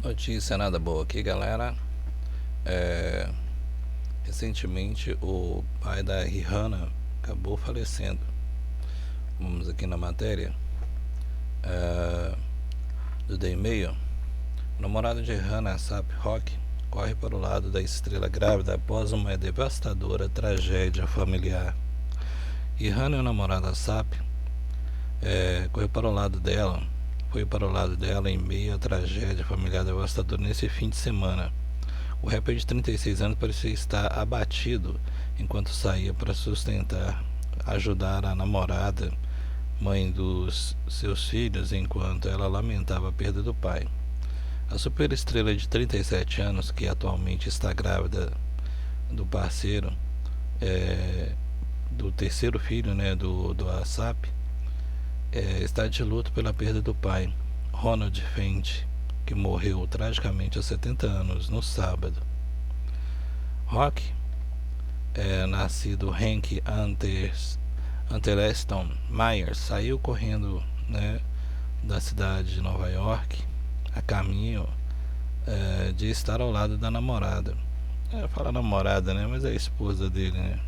Notícia nada boa aqui, galera. Recentemente o pai da Rihanna acabou falecendo. Vamos aqui na matéria do The Mail. O namorado de Rihanna, A$AP Rocky, corre para o lado da estrela grávida após uma devastadora tragédia familiar. Rihanna e o namorado A$AP foi para o lado dela em meio à tragédia familiar devastadora nesse fim de semana. O rapper de 36 anos parecia estar abatido enquanto saía para ajudar a namorada, mãe dos seus filhos, enquanto ela lamentava a perda do pai. A superestrela de 37 anos, que atualmente está grávida do parceiro, do terceiro filho, do A$AP, está de luto pela perda do pai, Ronald Fenty, que morreu tragicamente aos 70 anos no sábado. Rocky, nascido Hank Anteleston Myers, saiu correndo da cidade de Nova York a caminho de estar ao lado da namorada. Fala namorada, mas é a esposa dele,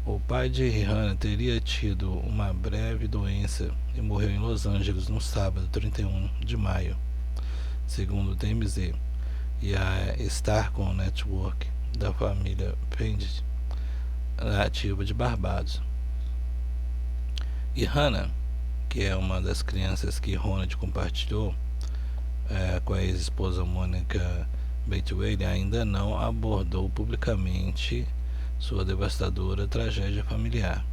O pai de Rihanna teria tido uma breve doença e morreu em Los Angeles no sábado, 31 de maio, segundo o TMZ e a Starcom Network da família Fenty, nativa de Barbados. Rihanna, que é uma das crianças que Ronald compartilhou com a ex-esposa Monica Bateman, ainda não abordou publicamente sua devastadora tragédia familiar.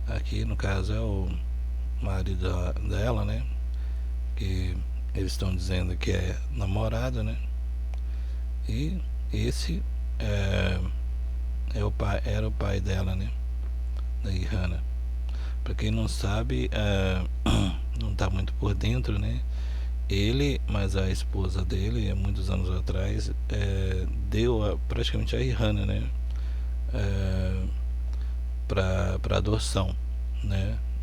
Aqui no caso é o marido dela, que eles estão dizendo que é namorado, e esse era o pai dela, da Rihanna. Para quem não sabe, não está muito por dentro, ele, mas a esposa dele, há muitos anos atrás, deu praticamente a Rihanna, para adoção,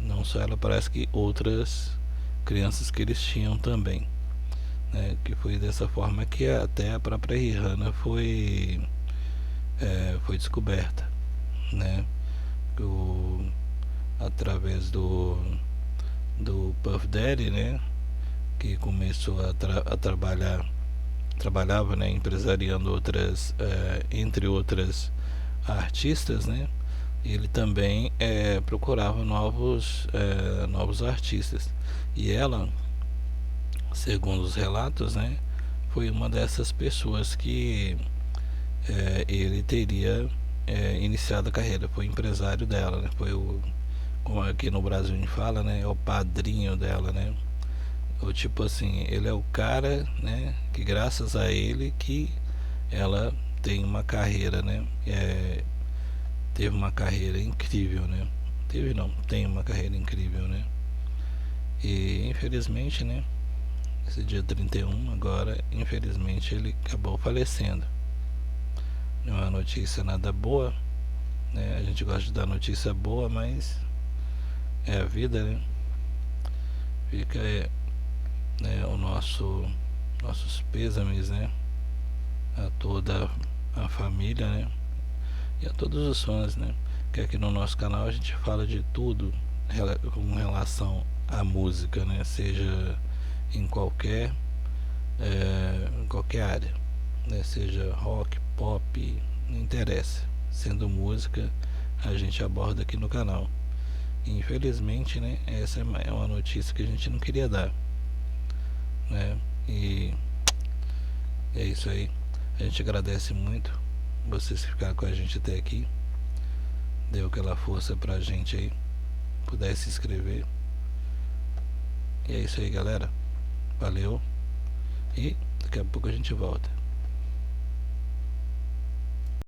Não só ela, parece que outras crianças que eles tinham também, que foi dessa forma que até a própria Rihanna foi descoberta, através do Puff Daddy, que começou a trabalhava, empresariando outras, entre outras artistas, ele também procurava novos artistas, e ela, segundo os relatos, foi uma dessas pessoas que ele teria iniciado a carreira, foi empresário dela, foi como aqui no Brasil a gente fala, é o padrinho dela, ou tipo assim, ele é o cara, que graças a ele que ela tem uma carreira, teve uma carreira incrível, tem uma carreira incrível, e infelizmente, esse dia 31 agora, infelizmente ele acabou falecendo. Não é uma notícia nada boa, a gente gosta de dar notícia boa, mas é a vida, fica o nossos pêsames, a toda a família, e a todos os fãs, que aqui no nosso canal a gente fala de tudo com relação à música, seja em qualquer área, seja rock, pop, não interessa, sendo música a gente aborda aqui no canal. Infelizmente, essa é uma notícia que a gente não queria dar, e é isso aí. A gente agradece muito vocês que ficaram com a gente até aqui, deu aquela força pra gente aí, puder se inscrever, e é isso aí, galera, valeu, e daqui a pouco a gente volta.